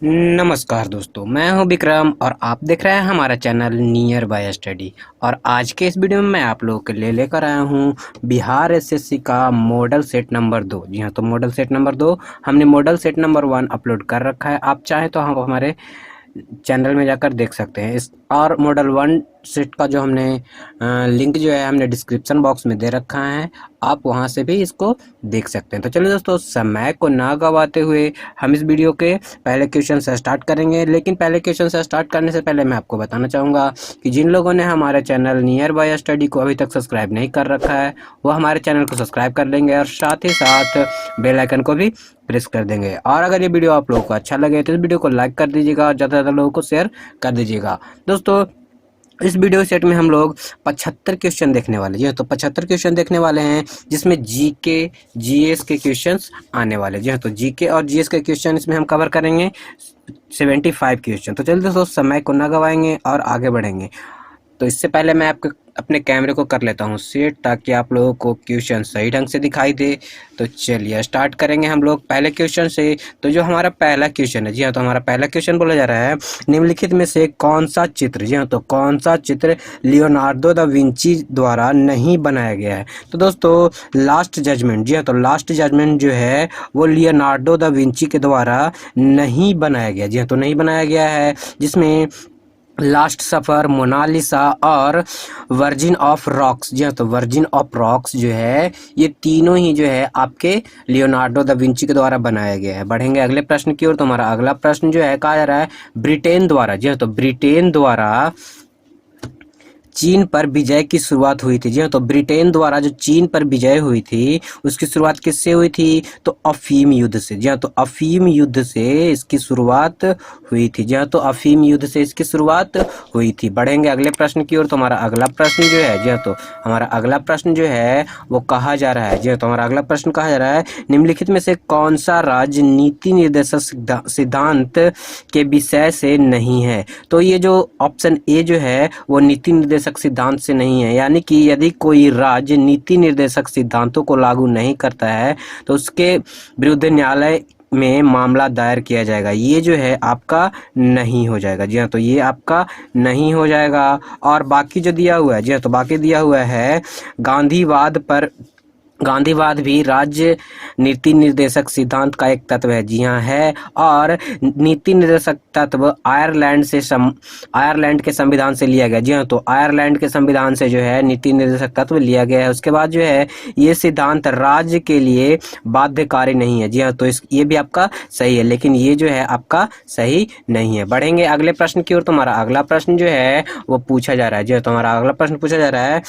नमस्कार दोस्तों, मैं हूं विक्रम और आप देख रहे हैं हमारा चैनल नियर बाय स्टडी। और आज के इस वीडियो में मैं आप लोगों के लिए लेकर आया हूं बिहार एसएससी का मॉडल सेट नंबर 2। जी हां, तो मॉडल सेट नंबर 2 हमने मॉडल सेट नंबर 1 अपलोड कर रखा है। आप चाहें तो हम हमारे चैनल में जाकर देख सकते हैं इस। और मॉडल 1 सेट का जो हमने लिंक जो है हमने डिस्क्रिप्शन बॉक्स में दे रखा है, आप वहां से भी इसको देख सकते हैं। तो चलिए दोस्तों, समय को ना गवाते हुए हम इस वीडियो के पहले क्वेश्चन से स्टार्ट करेंगे। लेकिन पहले क्वेश्चन से स्टार्ट करने से पहले मैं आपको बताना चाहूँगा कि जिन लोगों ने हमारे चैनल नियर बाय स्टडी को अभी तक सब्सक्राइब नहीं कर रखा है, वो हमारे चैनल को सब्सक्राइब कर लेंगे और साथ ही साथ बेल आइकन को भी प्रेस कर देंगे। और अगर ये वीडियो आप लोगों को अच्छा लगे तो इस वीडियो को लाइक कर दीजिएगा और ज़्यादा से ज़्यादा लोगों को शेयर कर दीजिएगा। दोस्तों, इस वीडियो सेट में हम लोग 75 क्वेश्चन देखने वाले जी। तो 75 क्वेश्चन देखने वाले हैं, जिसमें जीके जीएस के क्वेश्चंस आने वाले जी। तो जीके और जीएस के क्वेश्चन इसमें हम कवर करेंगे 75 क्वेश्चन। तो चलिए दोस्तों, समय को ना गवाएंगे और आगे बढ़ेंगे। तो इससे पहले मैं आपके अपने कैमरे को कर लेता हूँ सेट, ताकि आप लोगों को क्वेश्चन सही ढंग से दिखाई दे। तो चलिए स्टार्ट करेंगे हम लोग पहले क्वेश्चन से। तो जो हमारा पहला क्वेश्चन है, जी हाँ, तो हमारा पहला क्वेश्चन बोला जा रहा है, निम्नलिखित में से कौन सा चित्र, जी हाँ, तो कौन सा चित्र लियोनार्डो दा विंची द्वारा नहीं बनाया गया है। तो दोस्तों, लास्ट जजमेंट, जी हाँ, तो लास्ट जजमेंट जो है वो लियोनार्डो दा विंची के द्वारा नहीं बनाया गया। जी हाँ, तो नहीं बनाया गया है, जिसमें लास्ट सफ़र, मोनालिसा और वर्जिन ऑफ रॉक्स, जी हाँ, तो वर्जिन ऑफ रॉक्स जो है ये तीनों ही जो है आपके लियोनार्डो दा विंची के द्वारा बनाया गया है। बढ़ेंगे अगले प्रश्न की ओर। तो हमारा अगला प्रश्न जो है कहा जा रहा है, ब्रिटेन द्वारा, जी हाँ, तो ब्रिटेन द्वारा चीन पर विजय की शुरुआत हुई थी। जी हाँ, तो ब्रिटेन द्वारा जो चीन पर विजय हुई थी उसकी शुरुआत किससे हुई थी? तो अफीम युद्ध से। जी हाँ, तो अफीम युद्ध से इसकी शुरुआत हुई थी। जी हाँ, तो अफीम युद्ध से इसकी शुरुआत हुई थी। बढ़ेंगे अगले प्रश्न की ओर। तो हमारा अगला प्रश्न जो है, जी हाँ, तो हमारा अगला प्रश्न जो है वो कहा जा रहा है, जी हाँ, तो हमारा अगला प्रश्न कहा जा रहा है, निम्नलिखित में से कौन सा राज्य नीति निर्देशक सिद्धांत के विषय से नहीं है? तो ये जो ऑप्शन ए जो है वो नीति निर्देशक सिद्धांत से नहीं है, यानी कि यदि कोई राज्य नीति निर्देशक सिद्धांतों को लागू नहीं करता है तो उसके विरुद्ध न्यायालय में मामला दायर किया जाएगा। ये जो है आपका नहीं हो जाएगा। जी हाँ, तो ये आपका नहीं हो जाएगा। और बाकी जो दिया हुआ है, जी हाँ, तो बाकी दिया हुआ है गांधीवाद भी राज्य नीति निर्देशक सिद्धांत का एक तत्व है। जी हाँ, है। और नीति निर्देशक तत्व आयरलैंड के संविधान से लिया गया। जी हाँ, तो आयरलैंड के संविधान से जो है नीति निर्देशक तत्व लिया गया है। उसके बाद जो है ये सिद्धांत राज्य के लिए बाध्यकारी नहीं है। जी हाँ, तो ये भी आपका सही है, लेकिन ये जो है आपका सही नहीं है। बढ़ेंगे अगले प्रश्न की ओर। तो हमारा अगला प्रश्न जो है वो पूछा जा रहा है, जी हाँ, तो हमारा अगला प्रश्न पूछा जा रहा है,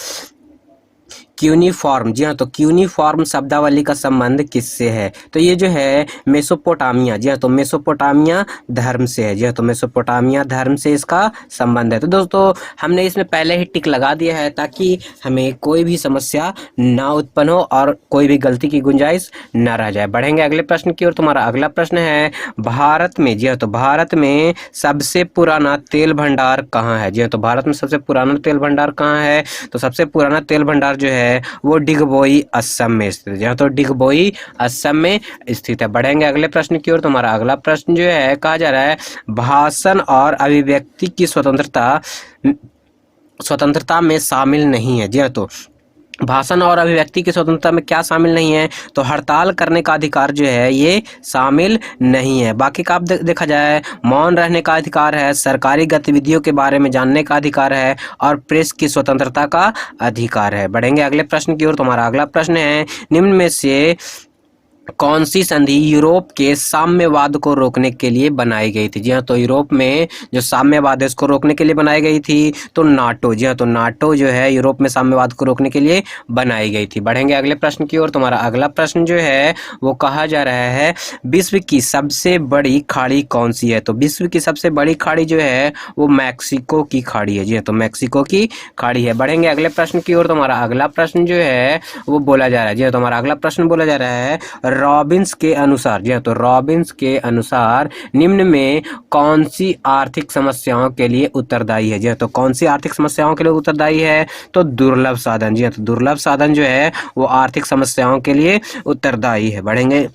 क्यूनिफॉर्म, जी हाँ, तो क्यूनिफॉर्म शब्दावली का संबंध किससे है? तो ये जो है मेसोपोटामिया, जी हाँ, तो मेसोपोटामिया धर्म से है। जी हाँ, तो मेसोपोटामिया धर्म से इसका संबंध है। तो दोस्तों, हमने इसमें पहले ही टिक लगा दिया है ताकि हमें कोई भी समस्या ना उत्पन्न हो और कोई भी गलती की गुंजाइश ना रह जाए। बढ़ेंगे अगले प्रश्न की ओर। तुम्हारा अगला प्रश्न है, भारत में, जी हाँ, तो भारत में सबसे पुराना तेल भंडार कहाँ है? जी हाँ, तो भारत में सबसे पुराना तेल भंडार कहाँ है? तो सबसे पुराना तेल भंडार जो है वो डिगबोई असम में स्थित है। तो डिगबोई असम में स्थित है। बढ़ेंगे अगले प्रश्न की ओर। तुम्हारा अगला प्रश्न जो है कहा जा रहा है, भाषण और अभिव्यक्ति की स्वतंत्रता में शामिल नहीं है। जी हाँ, तो भाषण और अभिव्यक्ति की स्वतंत्रता में क्या शामिल नहीं है? तो हड़ताल करने का अधिकार जो है ये शामिल नहीं है। बाकी का आप देखा जाए, मौन रहने का अधिकार है, सरकारी गतिविधियों के बारे में जानने का अधिकार है और प्रेस की स्वतंत्रता का अधिकार है। बढ़ेंगे अगले प्रश्न की ओर। तुम्हारा अगला प्रश्न है, निम्न में से कौन सी संधि यूरोप के साम्यवाद को रोकने के लिए बनाई गई थी? जी हाँ, तो यूरोप में जो साम्यवाद है इसको रोकने के लिए बनाई गई थी तो नाटो। जी हाँ, तो नाटो जो है यूरोप में साम्यवाद को रोकने के लिए बनाई गई थी। बढ़ेंगे अगले प्रश्न की ओर। तुम्हारा अगला प्रश्न जो है वो कहा जा रहा है, विश्व की सबसे बड़ी खाड़ी कौन सी है? तो विश्व की सबसे बड़ी खाड़ी जो है वो मैक्सिको की खाड़ी है। जी हाँ, तो मैक्सिको की खाड़ी है। बढ़ेंगे अगले प्रश्न की ओर। तुम्हारा अगला प्रश्न जो है वो बोला जा रहा है, जी हाँ, तो हमारा अगला प्रश्न बोला जा रहा है, रॉबिन्स के अनुसार, जी हाँ, तो रॉबिन्स के अनुसार निम्न में कौन सी आर्थिक समस्याओं के लिए उत्तरदायी है? जी हाँ, तो कौन सी आर्थिक समस्याओं के लिए उत्तरदायी है? तो दुर्लभ साधन। जी हाँ, तो दुर्लभ साधन जो है वो आर्थिक समस्याओं के लिए उत्तरदायी है। बढ़ेंगे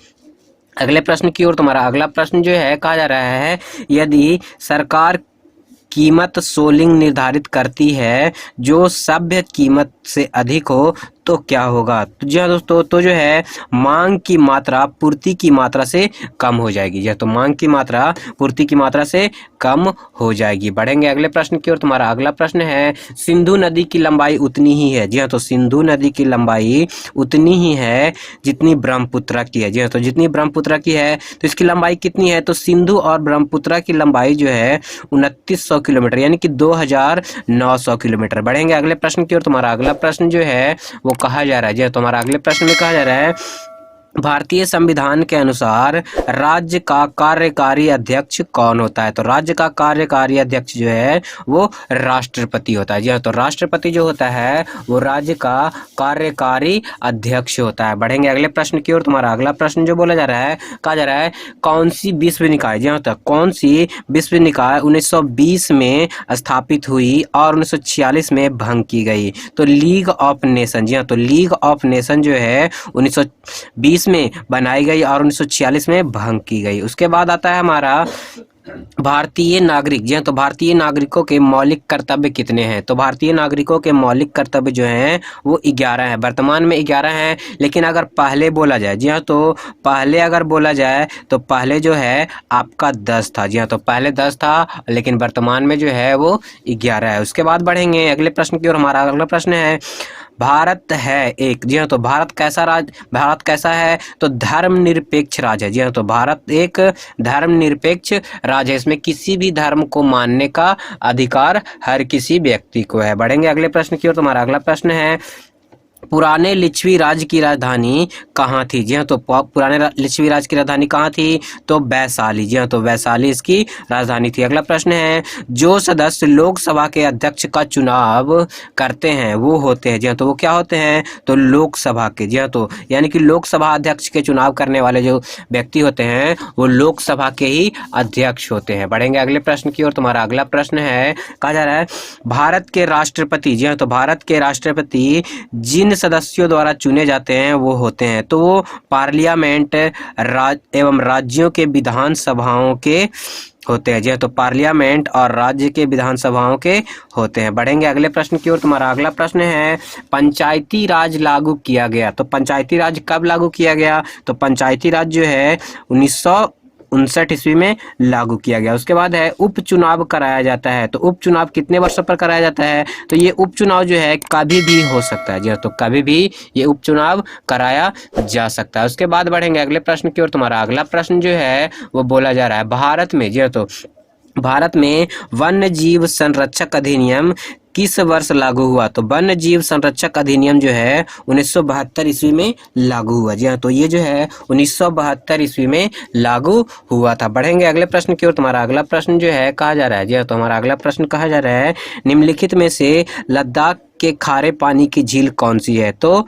अगले प्रश्न की ओर तुम्हारा अगला प्रश्न जो है कहा जा रहा है, यदि सरकार कीमत सोलिंग निर्धारित करती है जो सभ्य कीमत से अधिक हो तो क्या होगा। तो जी हाँ दोस्तों, तो जो है मांग की मात्रा पूर्ति की मात्रा से कम हो जाएगी। जी हाँ, तो मांग की मात्रा पूर्ति की मात्रा से कम हो जाएगी। बढ़ेंगे अगले प्रश्न की ओर। तुम्हारा अगला प्रश्न है, सिंधु नदी की लंबाई उतनी ही है। जी हाँ, तो सिंधु नदी की लंबाई उतनी ही है जितनी ब्रह्मपुत्र की है। जी हाँ, तो जितनी ब्रह्मपुत्र की है तो इसकी लंबाई कितनी है, तो सिंधु और ब्रह्मपुत्र की लंबाई जो है 2900 किलोमीटर, यानी कि 2900 किलोमीटर। बढ़ेंगे अगले प्रश्न की ओर। तुम्हारा अगला प्रश्न जो है वो कहा जा रहा है, जी तुम्हारा अगले प्रश्न में कहा जा रहा है, भारतीय संविधान के अनुसार राज्य का कार्यकारी अध्यक्ष कौन होता है। तो राज्य का कार्यकारी अध्यक्ष जो है वो राष्ट्रपति होता है। जी हाँ, तो राष्ट्रपति जो होता है वो राज्य का कार्यकारी अध्यक्ष होता है। बढ़ेंगे अगले प्रश्न की ओर। तुम्हारा अगला प्रश्न जो बोला जा रहा है, कहा जा रहा है, कौन सी विश्व निकाय, जी हाँ, तो कौन सी विश्व निकाय 1920 में स्थापित हुई और 1946 में भंग की गई। तो लीग ऑफ नेशन। जी हाँ, तो लीग ऑफ नेशन जो है 1920 में बनाई गई और 1946 में भंग की गई। उसके बाद आता है हमारा भारतीय नागरिक। जी हाँ, तो भारतीय नागरिकों के मौलिक कर्तव्य कितने हैं। तो भारतीय नागरिकों के मौलिक कर्तव्य जो हैं वो 11 हैं। वर्तमान में 11 हैं, लेकिन अगर पहले बोला जाए, जी हाँ, तो पहले अगर बोला जाए तो पहले जो है आपका 10 था। जी हाँ, तो पहले 10 था, लेकिन वर्तमान में जो है वो 11 है। उसके बाद बढ़ेंगे अगले प्रश्न की ओर। हमारा अगला प्रश्न है, भारत है एक, जी हाँ, तो भारत कैसा है, तो धर्मनिरपेक्ष राज्य है। जी हाँ, तो भारत एक धर्मनिरपेक्ष राज्य है। इसमें किसी भी धर्म को मानने का अधिकार हर किसी व्यक्ति को है। बढ़ेंगे अगले प्रश्न की ओर। तुम्हारा अगला प्रश्न है, पुराने लिच्छवी राज्य की राजधानी कहाँ थी। जी हाँ, तो पुराने लिच्छवी राज्य की राजधानी कहाँ थी, तो वैशाली। जी हाँ, तो वैशाली इसकी राजधानी थी। अगला प्रश्न है, जो सदस्य लोकसभा के अध्यक्ष का चुनाव करते हैं वो होते हैं। जी हाँ, तो वो क्या होते हैं, तो लोकसभा के। जी हाँ, तो यानी कि लोकसभा अध्यक्ष के चुनाव करने वाले जो व्यक्ति होते हैं वो लोकसभा के ही अध्यक्ष होते हैं। बढ़ेंगे अगले प्रश्न की ओर। तुम्हारा अगला प्रश्न है, कहा जा रहा है, भारत के राष्ट्रपति। जी हाँ, तो भारत के राष्ट्रपति जिन सदस्यों द्वारा चुने जाते हैं वो होते हैं, तो वो पार्लियामेंट एवं राज्यों के विधानसभाओं के होते हैं। जी तो पार्लियामेंट और राज्य के विधानसभाओं के होते हैं। बढ़ेंगे अगले प्रश्न की ओर। तुम्हारा अगला प्रश्न है, पंचायती राज लागू किया गया। तो पंचायती राज कब लागू किया गया, तो पंचायती राज जो है 1959 ईस्वी में लागू किया गया। उसके बाद है, उपचुनाव कराया जाता है। तो उपचुनाव कितने वर्षों पर कराया जाता है, तो ये उपचुनाव जो है कभी भी हो सकता है। जी तो कभी भी ये उपचुनाव कराया जा सकता है। उसके बाद बढ़ेंगे अगले प्रश्न की ओर। तुम्हारा अगला प्रश्न जो है वो बोला जा रहा है, भारत में, जी तो भारत में वन्य जीव संरक्षक अधिनियम किस वर्ष लागू हुआ। तो वन्य जीव संरक्षक अधिनियम जो है 1972 ईस्वी में लागू हुआ। जी हाँ, तो ये जो है 1972 ईस्वी में लागू हुआ था। बढ़ेंगे अगले प्रश्न की ओर। तुम्हारा अगला प्रश्न जो है कहा जा रहा है, जी हाँ, तो हमारा अगला प्रश्न कहा जा रहा है, निम्नलिखित में से लद्दाख के खारे पानी की झील कौन सी है। तो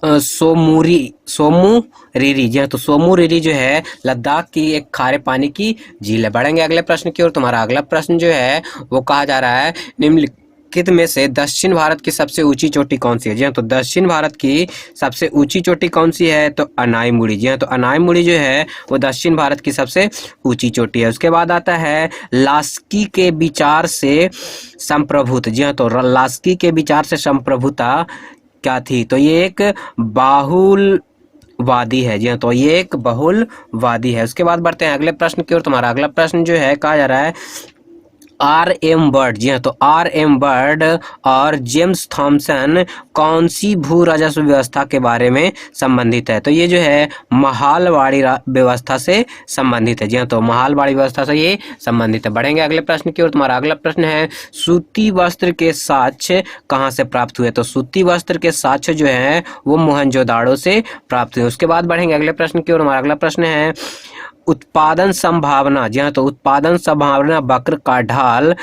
सोमू रिरी। जी हाँ, तो सोमू रिरी जो है लद्दाख की एक खारे पानी की झील है। बढ़ेंगे अगले प्रश्न की ओर। तुम्हारा अगला प्रश्न जो है वो कहा जा रहा है, निम्नलिखित में से दक्षिण भारत की सबसे ऊंची चोटी कौन सी है। जी हाँ, तो दक्षिण भारत की सबसे ऊंची चोटी कौन सी है, तो अनाईमुड़ी। जी हाँ, तो अनाईमुड़ी जो है वो दक्षिण भारत की सबसे ऊंची चोटी है। उसके बाद आता है, लास्की के विचार से संप्रभुता। जी हाँ, तो लास्की के विचार से संप्रभुता क्या थी, तो ये एक बहुलवादी है। जी हाँ, तो ये एक बहुलवादी है। उसके बाद बढ़ते हैं अगले प्रश्न की ओर। तुम्हारा अगला प्रश्न जो है कहा जा रहा है, R.M. बर्ड। जी हाँ, तो R.M. बर्ड और जेम्स थॉमसन कौन सी भू राजस्व व्यवस्था के बारे में संबंधित है, तो ये जो है महालवाड़ी व्यवस्था से संबंधित है। जी हाँ, तो महालवाड़ी व्यवस्था से ये संबंधित है। बढ़ेंगे अगले प्रश्न की ओर। तुम्हारा अगला प्रश्न है, सूती वस्त्र के साक्ष्य कहाँ से प्राप्त हुए, तो सूती वस्त्र के साक्ष्य जो है वो मोहनजोदाड़ो से प्राप्त हुए। उसके बाद बढ़ेंगे अगले प्रश्न की ओर। हमारा अगला प्रश्न है, उत्पादन संभावना। जी हाँ, तो उत्पादन संभावना वक्र का ढाल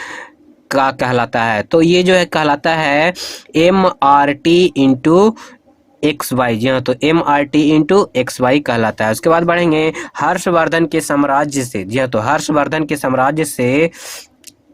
का कहलाता है, तो ये जो है कहलाता है MRT इंटू XY। जी हाँ, तो MRT इंटू XY कहलाता है। उसके बाद बढ़ेंगे, हर्षवर्धन के साम्राज्य से। जी हाँ, तो हर्षवर्धन के साम्राज्य से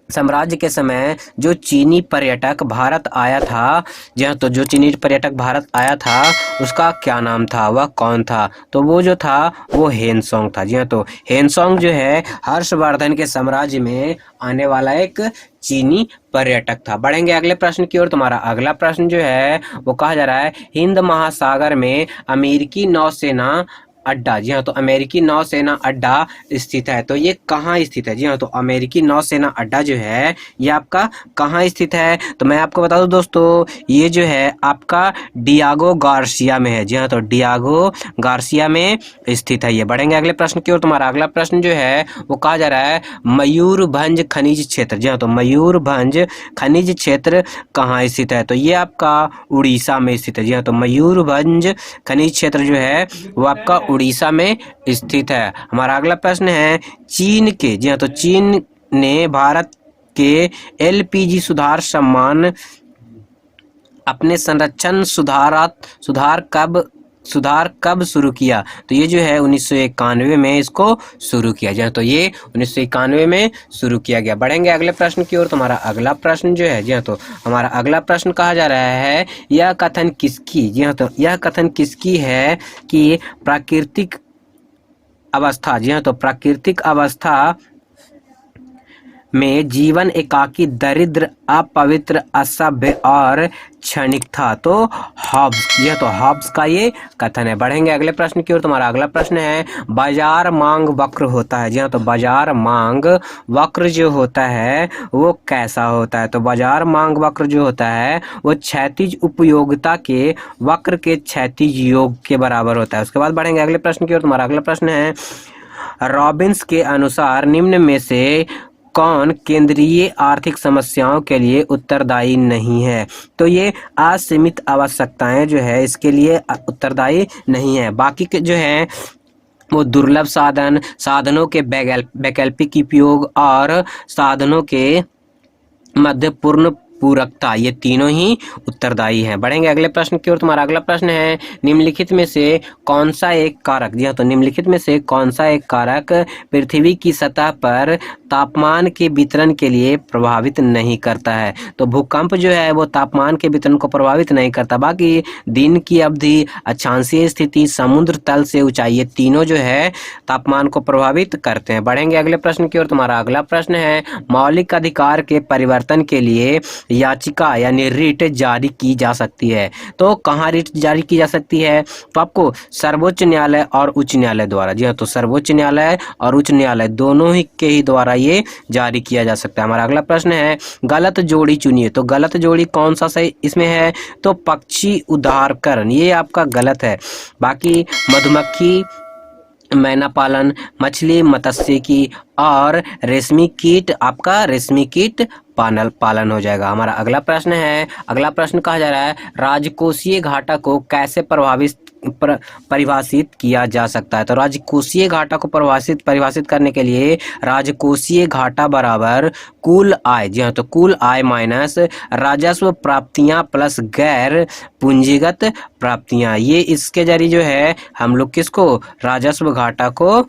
साम्राज्य के समय जो चीनी पर्यटक भारत आया था, जी हाँ, तो जो चीनी पर्यटक भारत आया था उसका क्या नाम था, वह कौन था? तो वो जो था वो हेनसोंग था। जी हाँ, तो हेनसोंग जो है हर्षवर्धन के साम्राज्य में आने वाला एक चीनी पर्यटक था। बढ़ेंगे अगले प्रश्न की ओर। तुम्हारा अगला प्रश्न जो है वो कहा जा रहा है हिंद महासागर में अमेरिकी नौसेना अड्डा, जी हाँ, तो अमेरिकी नौसेना अड्डा स्थित है, तो ये कहाँ स्थित है? जी हाँ, तो अमेरिकी नौसेना अड्डा जो है ये आपका कहाँ स्थित है? तो मैं आपको बता दूं दोस्तों, ये जो है आपका डियागो गार्सिया में है। जी हाँ, तो डियागो गार्सिया में स्थित है ये। बढ़ेंगे अगले प्रश्न की ओर। तुम्हारा अगला प्रश्न जो है वो कहा जा रहा है मयूरभंज खनिज क्षेत्र। जी हाँ, तो मयूरभंज खनिज क्षेत्र कहाँ स्थित है? तो ये आपका उड़ीसा में स्थित है। जी हाँ, तो मयूरभंज खनिज क्षेत्र जो है वो आपका उड़ीसा में स्थित है। हमारा अगला प्रश्न है चीन के, जी हाँ, तो चीन ने भारत के एलपीजी सम्मान अपने संरक्षण सुधार कब शुरू किया? तो ये जो है 1991 में इसको शुरू किया गया। तो ये 1991 में शुरू किया गया। बढ़ेंगे अगले प्रश्न की ओर। तुम्हारा अगला प्रश्न जो है, जी हाँ, तो हमारा अगला प्रश्न कहा जा रहा है यह कथन किसकी, जी हाँ, तो यह कथन किसकी है कि प्राकृतिक अवस्था, जी हाँ, तो प्राकृतिक अवस्था में जीवन एकाकी, दरिद्र, अपवित्र, असभ्य और क्षणिक था? तो हॉब्स, जी हाँ, तो हॉब्स का ये कथन है। बढ़ेंगे अगले प्रश्न की ओर। तुम्हारा अगला प्रश्न है बाजार मांग वक्र होता है, जी हाँ, तो बाजार मांग वक्र जो होता है वो कैसा होता है? तो बाजार मांग वक्र जो होता है वो क्षैतिज उपयोगिता के वक्र के क्षैतिज योग के बराबर होता है। उसके बाद बढ़ेंगे अगले प्रश्न की ओर। तुम्हारा अगला प्रश्न है रॉबिन्स के अनुसार निम्न में से कौन केंद्रीय आर्थिक समस्याओं के लिए उत्तरदायी नहीं है? तो ये असीमित आवश्यकताएं जो है इसके लिए उत्तरदायी नहीं है। बाकी के जो है वो दुर्लभ साधनों के वैकल्पिक उपयोग और साधनों के मध्यपूर्ण पूरकता, ये तीनों ही उत्तरदायी हैं। बढ़ेंगे अगले प्रश्न की ओर। तुम्हारा अगला प्रश्न है निम्नलिखित में से कौन सा एक कारक, जी हाँ, तो निम्नलिखित में से कौन सा एक कारक पृथ्वी की सतह पर तापमान के वितरण के लिए प्रभावित नहीं करता है? तो भूकंप जो है वो तापमान के वितरण को प्रभावित नहीं करता, बाकी दिन की अवधि, अक्षांशीय स्थिति, समुद्र तल से ऊंचाई, ये तीनों जो है तापमान को प्रभावित करते हैं। बढ़ेंगे अगले प्रश्न की ओर। तुम्हारा अगला प्रश्न है मौलिक अधिकार के परिवर्तन के लिए याचिका यानी रिट जारी की जा सकती है? तो कहाँ रिट जारी की जा सकती है? तो आपको सर्वोच्च न्यायालय और उच्च न्यायालय द्वारा, जी हाँ, तो सर्वोच्च न्यायालय और उच्च न्यायालय दोनों ही के ही द्वारा ये जारी किया जा सकता है। हमारा अगला प्रश्न है गलत जोड़ी चुनिए। तो गलत जोड़ी कौन सा सही इसमें है? तो पक्षी उदाहरण, ये आपका गलत है। बाकी मधुमक्खी, मैना पालन, मछली मत्स्यिकी और रेशमी कीट, आपका रेशमी कीट पालन हो जाएगा। हमारा अगला प्रश्न है, अगला प्रश्न कहा जा रहा है राजकोषीय घाटा को कैसे परिभाषित किया जा सकता है? तो राजकोषीय घाटा को परिभाषित करने के लिए राजकोषीय घाटा बराबर कुल आय, जी हाँ, तो कुल आय माइनस राजस्व प्राप्तियां प्लस गैर पूंजीगत प्राप्तियां, ये इसके जरिए जो है हम लोग किसको, राजस्व घाटा को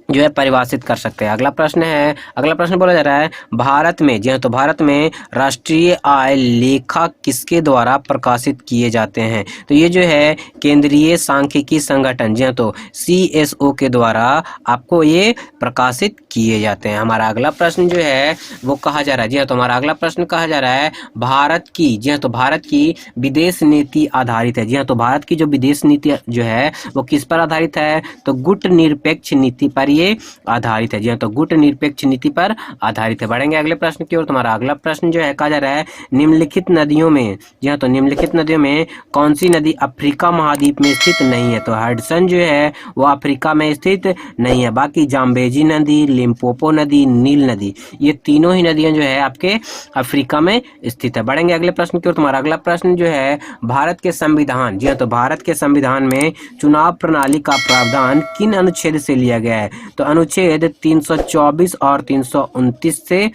जो है परिभाषित कर सकते हैं। अगला प्रश्न है, अगला प्रश्न बोला जा रहा है भारत में, जी हाँ, तो भारत में राष्ट्रीय आय लेखा किसके द्वारा प्रकाशित किए जाते हैं? तो ये जो है केंद्रीय सांख्यिकी संगठन, जी हाँ, तो CSO के द्वारा आपको ये प्रकाशित किए जाते हैं। हमारा अगला प्रश्न जो है वो कहा जा रहा है, जी हाँ, तो हमारा अगला प्रश्न कहा जा रहा है भारत की, जी हाँ, तो भारत की विदेश नीति आधारित है, जी हाँ, तो भारत की जो विदेश नीति जो है वो किस पर आधारित है? तो गुट निरपेक्ष नीति पर ये आधारित है, जी हाँ, तो गुट निरपेक्ष नीति पर आधारित है। बढ़ेंगे अगले प्रश्न की ओर। तुम्हारा अगला प्रश्न जो है कहा जा रहा है निम्नलिखित नदियों में, जी हाँ, तो निम्नलिखित नदियों में कौन सी नदी अफ्रीका महाद्वीप में स्थित नहीं है? तो हडसन जो है वो अफ्रीका में स्थित नहीं है, बाकी जाम्बेजी नदी, लिम्पोपो नदी, नील नदी, ये तीनों ही नदियां जो है आपके अफ्रीका में स्थित है। बढ़ेंगे अगले प्रश्न की ओर। तुम्हारा अगला प्रश्न जो है भारत के संविधान, जी हाँ, तो भारत के संविधान में चुनाव प्रणाली का प्रावधान किन अनुच्छेद से लिया गया है? तो अनुच्छेद 324 और 329 से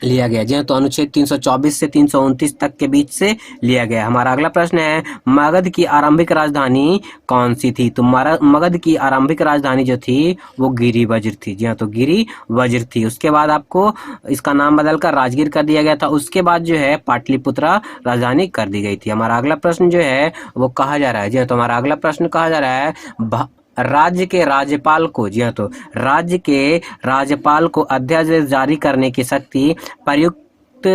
लिया गया। जी हाँ, तो अनुच्छेद 324 से 329 तक के बीच से लिया गया। हमारा अगला प्रश्न है, मगध की आरंभिक राजधानी कौन सी थी? तो मगध की आरंभिक राजधानी जो थी वो गिरिवज्र थी। जी हाँ, तो गिरिवज्र थी। उसके बाद आपको इसका नाम बदलकर राजगीर कर दिया गया था। उसके बाद जो है पाटलिपुत्रा राजधानी कर दी गई थी। हमारा अगला प्रश्न जो है वो कहा जा रहा है, जी हाँ, तो हमारा अगला प्रश्न कहा जा रहा है, राज्य के राज्यपाल को, जी हाँ, तो राज्य के राज्यपाल को अध्यादेश जारी करने की शक्ति प्रयुक्त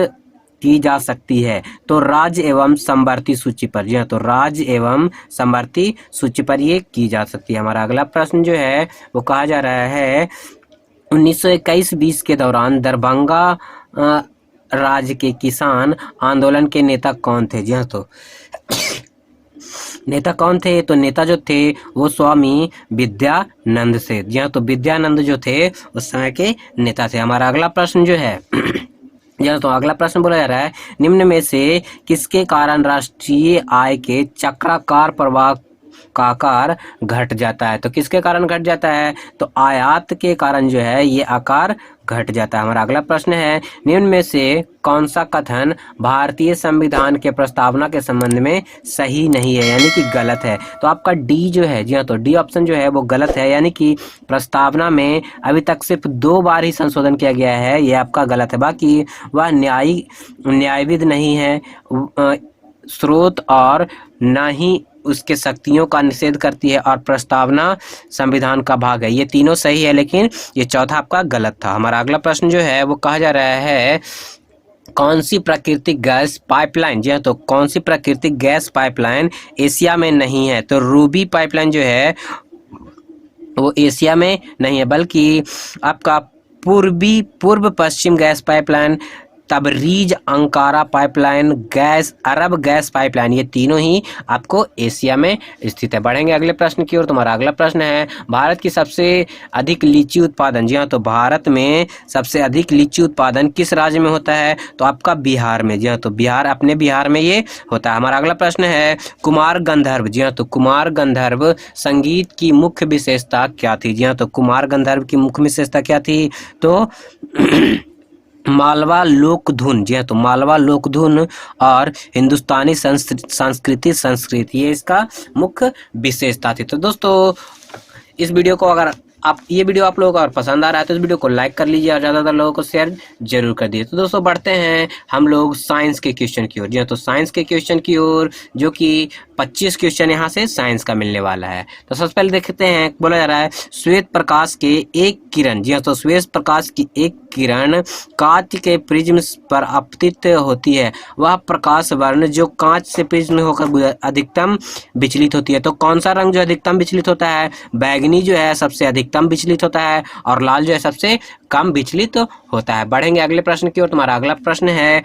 की जा सकती है तो राज्य एवं समवर्ती सूची पर। जी हाँ, तो राज्य एवं समवर्ती सूची पर ये की जा सकती है। हमारा अगला प्रश्न जो है वो कहा जा रहा है, 1921-20 के दौरान दरभंगा राज्य के किसान आंदोलन के नेता कौन थे? जी हाँ, तो नेता कौन थे? तो नेता जो थे वो स्वामी विद्यानंद से। जी हाँ, तो विद्यानंद जो थे उस समय के नेता थे। हमारा अगला प्रश्न जो है या तो अगला प्रश्न बोला जा रहा है, निम्न में से किसके कारण राष्ट्रीय आय के चक्राकार प्रवाह का आकार घट जाता है? तो किसके कारण घट जाता है? तो आयात के कारण जो है ये आकार घट जाता है। हमारा अगला प्रश्न है, निम्न में से कौन सा कथन भारतीय संविधान के प्रस्तावना के संबंध में सही नहीं है, यानी कि गलत है? तो आपका डी जो है, जी हाँ, तो डी ऑप्शन जो है वो गलत है, यानी कि प्रस्तावना में अभी तक सिर्फ 2 बार ही संशोधन किया गया है, ये आपका गलत है। बाकी वह न्यायविद नहीं है, स्रोत और न ही उसके शक्तियों का निषेध करती है, और प्रस्तावना संविधान का भाग है। ये तीनों सही है, लेकिन ये चौथा आपका गलत था। हमारा अगला प्रश्न जो है वो कहा जा रहा है, कौन सी प्राकृतिक गैस पाइपलाइन, जी हाँ, तो कौन सी प्राकृतिक गैस पाइपलाइन एशिया में नहीं है? तो रूबी पाइपलाइन जो है वो एशिया में नहीं है, बल्कि आपका पूर्व पश्चिम gas pipeline, Tabriz Ankara pipeline, gas Arab gas pipeline, ये तीनों ही आपको एशिया में स्थित है। बढ़ेंगे अगले प्रश्न की ओर। तुम्हारा अगला प्रश्न है, भारत की सबसे अधिक लीची उत्पादन, जी हाँ, तो भारत में सबसे अधिक लीची उत्पादन किस राज्य में होता है? तो आपका बिहार में। जी हाँ, तो अपने बिहार में ये होता है। हमारा अगला प्रश्न है, कुमार गंधर्व, जी हाँ, तो कुमार गंधर्व संगीत की मुख्य विशेषता क्या थी? जी हाँ, तो कुमार गंधर्व की मुख्य विशेषता क्या थी? तो मालवा लोकधुन, जी हाँ, तो मालवा लोकधुन और हिंदुस्तानी संस्कृति ये इसका मुख्य विशेषता थी। तो दोस्तों इस वीडियो को अगर ये वीडियो आप लोगों को और पसंद आ रहा है तो इस वीडियो को लाइक कर लीजिए और ज़्यादातर लोगों को शेयर जरूर कर दीजिए। तो दोस्तों बढ़ते हैं हम लोग साइंस के क्वेश्चन की ओर। जी हाँ, तो साइंस के क्वेश्चन की ओर, जो कि 25 क्वेश्चन यहाँ से साइंस का मिलने वाला है। तो सबसे पहले देखते हैं, बोला जा रहा है, श्वेत प्रकाश के एक किरण, जी हाँ, तो श्वेत प्रकाश की एक किरण कांच के प्रिज्म पर आपतित होती है, वह प्रकाश वर्ण जो कांच से प्रिज्म होकर अधिकतम विचलित होती है। तो कौन सा रंग जो अधिकतम विचलित होता है? बैगनी जो है सबसे अधिकतम विचलित होता है, और लाल जो है सबसे कम विचलित होता है। बढ़ेंगे अगले प्रश्न की ओर। तुम्हारा अगला प्रश्न है,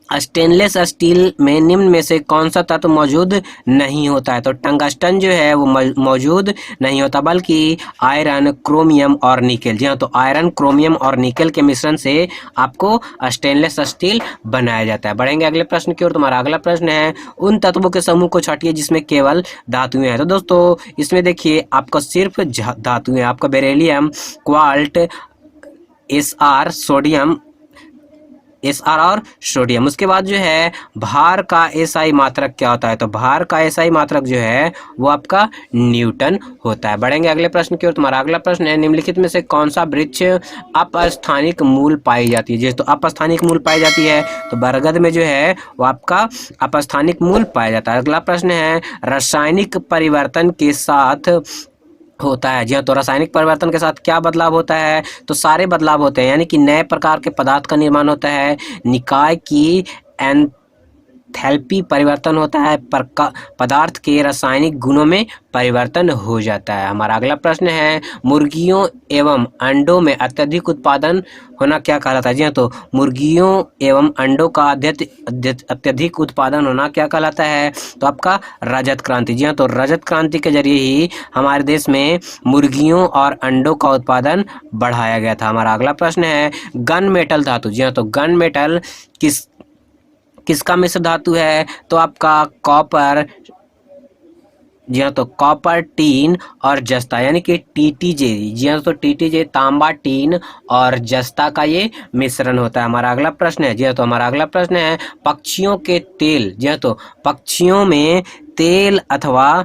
स्टेनलेस स्टील में निम्न में से कौन सा तत्व मौजूद नहीं होता है? तो टंगस्टन जो है वो मौजूद नहीं होता, बल्कि आयरन, क्रोमियम और निकेल। जी हाँ, तो आयरन, क्रोमियम और निकेल के मिश्रण से आपको स्टेनलेस स्टील बनाया जाता है। बढ़ेंगे अगले प्रश्न की ओर। तुम्हारा अगला प्रश्न है, उन तत्वों के समूह को छांटिए जिसमें केवल धातुएं हैं। तो दोस्तों इसमें देखिए आपका सिर्फ धातुएं, आपका बेरिलियम, क्वार्ट, एसआर और सोडियम। उसके बाद जो है भार का एसआई मात्रक क्या होता है? तो भार का एसआई मात्रक जो है वो आपका न्यूटन होता है। बढ़ेंगे अगले प्रश्न की ओर। तुम्हारा अगला प्रश्न है, निम्नलिखित में से कौन सा वृक्ष अपस्थानिक मूल पाई जाती है? जी तो अपस्थानिक मूल पाई जाती है, तो बरगद में जो है वो आपका अपस्थानिक मूल पाया जाता है। अगला प्रश्न है, रासायनिक परिवर्तन के साथ होता है, जी हाँ, तो रासायनिक परिवर्तन के साथ क्या बदलाव होता है? तो सारे बदलाव होते हैं, यानी कि नए प्रकार के पदार्थ का निर्माण होता है, निकाय की एंथैल्पी परिवर्तन होता है, पदार्थ के रासायनिक गुणों में परिवर्तन हो जाता है। हमारा अगला प्रश्न है, मुर्गियों एवं अंडों में अत्यधिक उत्पादन होना क्या कहलाता है? जी हाँ, तो मुर्गियों एवं अंडों का अत्यधिक उत्पादन होना क्या कहलाता है? तो आपका रजत क्रांति। जी हाँ, तो रजत क्रांति के जरिए ही हमारे देश में मुर्गियों और अंडों का उत्पादन बढ़ाया गया था। हमारा अगला प्रश्न है, गन मेटल धातु, जी हाँ, तो गन मेटल किसका मिश्र धातु है? तो आपका कॉपर, जी हाँ, तो कॉपर, टीन और जस्ता यानी कि टीटीजे। जी हाँ, तो टीटीजे तांबा, टीन और जस्ता का ये मिश्रण होता है। हमारा अगला प्रश्न है, जी हाँ, तो हमारा अगला प्रश्न है पक्षियों के तेल। जी हाँ, तो पक्षियों में तेल अथवा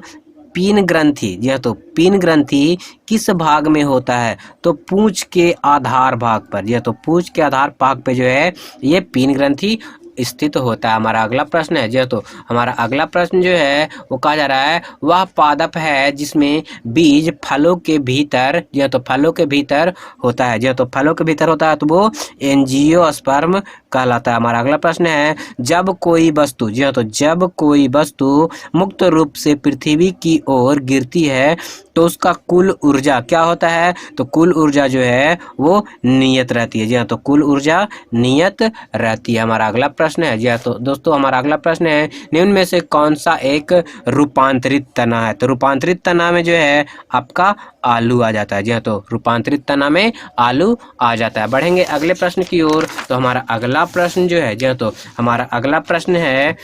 पीन ग्रंथि, जी हाँ, तो पीन ग्रंथि किस भाग में होता है? तो पूंछ के आधार भाग पर। जी हाँ, तो पूंछ के आधार भाग पे जो है ये पीन ग्रंथि स्थित होता है। हमारा अगला प्रश्न है, जी हाँ, तो हमारा अगला प्रश्न जो है वो कहा जा रहा है वह पादप है जिसमें बीज फलों के भीतर, जी हाँ, तो फलों के भीतर होता है। जी हाँ, तो फलों के भीतर होता है तो वो एंजियोस्पर्म कहलाता है। हमारा अगला प्रश्न है जब कोई वस्तु, जी हाँ, तो जब कोई वस्तु मुक्त रूप से पृथ्वी की ओर गिरती है तो उसका कुल ऊर्जा क्या होता है? तो कुल ऊर्जा जो है वो नियत रहती है। जी हाँ, तो कुल ऊर्जा नियत रहती है। हमारा अगला प्रश्न है, जी हाँ, तो दोस्तों हमारा अगला प्रश्न है निम्न में से कौन सा एक रूपांतरित तना है? तो रूपांतरित तना में जो है आपका आलू आ जाता है। जी हाँ, तो रूपांतरित तना में आलू आ जाता है। बढ़ेंगे अगले प्रश्न की ओर। तो हमारा अगला प्रश्न जो है, जी हाँ, तो हमारा अगला प्रश्न है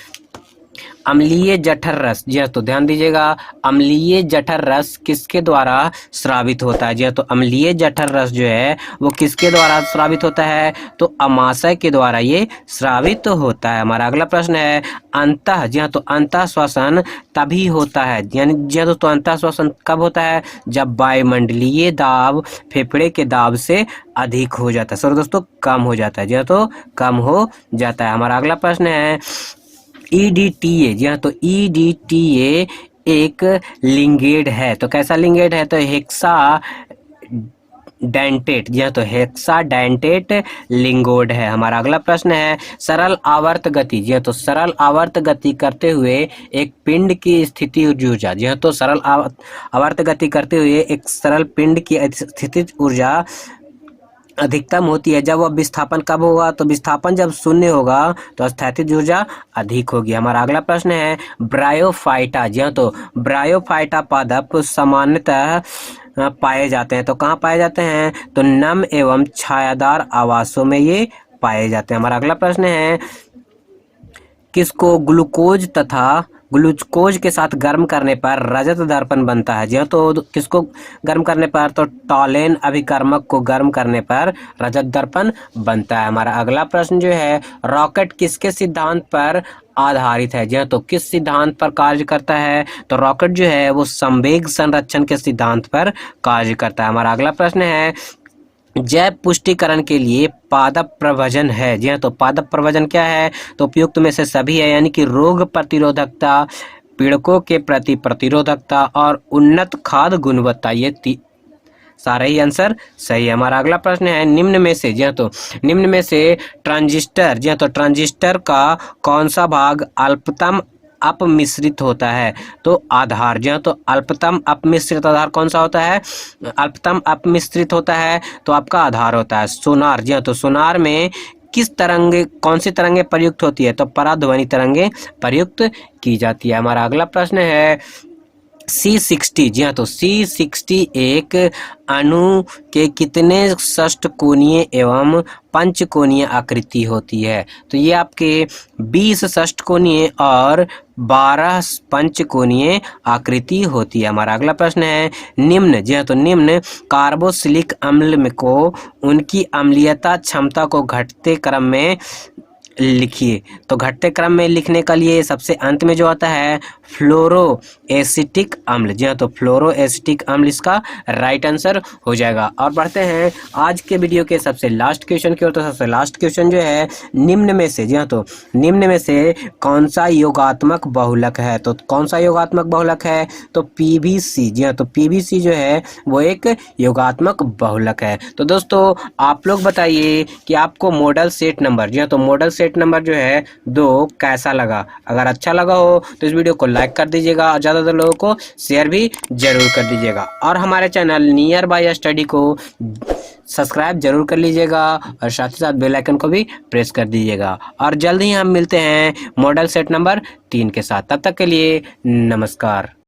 अम्लीय जठर रस। जी हाँ, तो ध्यान दीजिएगा, अम्लीय जठर रस किसके द्वारा स्रावित होता है? जी हाँ, तो अम्लीय जठर रस जो है वो किसके द्वारा स्रावित होता है? तो अमाशय के द्वारा ये स्रावित होता है। हमारा अगला प्रश्न है अंतः, जी हाँ, तो अंतः श्वसन तभी होता है, यानी जी हाँ, तो अंतः श्वसन कब होता है? जब वायुमंडलीय दाब फेफड़े के दाब से अधिक हो जाता है। सर दोस्तों कम हो जाता है। जी हाँ, तो कम हो जाता है। हमारा अगला प्रश्न है EDTA। जी हाँ, तो EDTA एक लिंगेड है। तो कैसा लिंगेड है? तो हेक्सा डेंटेट। जी हाँ, तो हेक्सा डेंटेट लिंगोड है। हमारा अगला प्रश्न है सरल आवर्त गति। जी हाँ, तो सरल आवर्त गति करते हुए एक पिंड की स्थिति ऊर्जा। जी हाँ, तो सरल आवर्त गति करते हुए एक सरल पिंड की स्थितिज ऊर्जा अधिकतम होती है जब वह विस्थापन कब होगा? तो विस्थापन जब शून्य होगा तो स्थैतिज ऊर्जा अधिक होगी। हमारा अगला प्रश्न है ब्रायोफाइटा। जी हाँ, तो ब्रायोफाइटा पादप सामान्यतः पाए जाते हैं। तो कहाँ पाए जाते हैं? तो नम एवं छायादार आवासों में ये पाए जाते हैं। हमारा अगला प्रश्न है किसको ग्लूकोज तथा ग्लूकोज के साथ गर्म करने पर रजत दर्पण बनता है? जी हाँ, तो किसको गर्म करने पर? तो टॉलेन अभिकर्मक को गर्म करने पर रजत दर्पण बनता है। हमारा अगला प्रश्न जो है रॉकेट किसके सिद्धांत पर आधारित है? जी हाँ, तो किस सिद्धांत पर कार्य करता है? तो रॉकेट जो है वो संवेग संरक्षण के सिद्धांत पर कार्य करता है। हमारा अगला प्रश्न है जैव पुष्टिकरण के लिए पादप प्रवजन है। जी हाँ, तो पादप प्रवजन क्या है? तो उपयुक्त में से सभी है, यानी कि रोग प्रतिरोधकता, पीड़कों के प्रति प्रतिरोधकता और उन्नत खाद्य गुणवत्ता, ये सारा ही आंसर सही है। हमारा अगला प्रश्न है निम्न में से, जी हाँ, तो निम्न में से ट्रांजिस्टर, जी हाँ, तो ट्रांजिस्टर का कौन सा भाग अल्पतम अपमिश्रित होता है? तो आधार। जी हाँ, तो अल्पतम अपमिश्रित आधार कौन सा होता है? अल्पतम अपमिश्रित होता है तो आपका आधार होता है सोनार। जी हाँ, तो सोनार में किस तरंगे, कौन सी तरंगे प्रयुक्त होती है? तो पराध्वनि तरंगे प्रयुक्त की जाती है। हमारा अगला प्रश्न है C60। जी हाँ, तो C60 एक अणु के कितने षष्ठकोणीय एवं पंचकोणीय आकृति होती है? तो ये आपके 20 षष्ठकोणीय और 12 पंचकोणीय आकृति होती है। हमारा अगला प्रश्न है निम्न, जी हाँ, तो निम्न कार्बोक्सिलिक अम्ल में को उनकी अम्लीयता क्षमता को घटते क्रम में लिखिए। तो घटते क्रम में लिखने के लिए सबसे अंत में जो आता है फ्लोरो एसिटिक अम्ल। जी हाँ, तो फ्लोरो एसिटिक अम्ल इसका राइट आंसर हो जाएगा। और बढ़ते हैं आज के वीडियो के सबसे लास्ट क्वेश्चन की ओर। तो सबसे लास्ट क्वेश्चन जो है निम्न में से, जी हाँ, तो निम्न में से कौन सा योगात्मक बहुलक है? तो कौन सा योगात्मक बहुलक है? तो PVC। जी हाँ, तो PVC जो है वो एक योगात्मक बहुलक है। तो दोस्तों आप लोग बताइए कि आपको मॉडल सेट नंबर, जी हाँ, तो मॉडल सेट नंबर जो है 2 कैसा लगा? अगर अच्छा लगा हो तो इस वीडियो को लाइक कर दीजिएगा और ज़्यादातर लोगों को शेयर भी जरूर कर दीजिएगा और हमारे चैनल नियर बाय स्टडी को सब्सक्राइब जरूर कर लीजिएगा और साथ ही साथ बेल आइकन को भी प्रेस कर दीजिएगा। और जल्द ही हम मिलते हैं मॉडल सेट नंबर 3 के साथ। तब तक के लिए नमस्कार।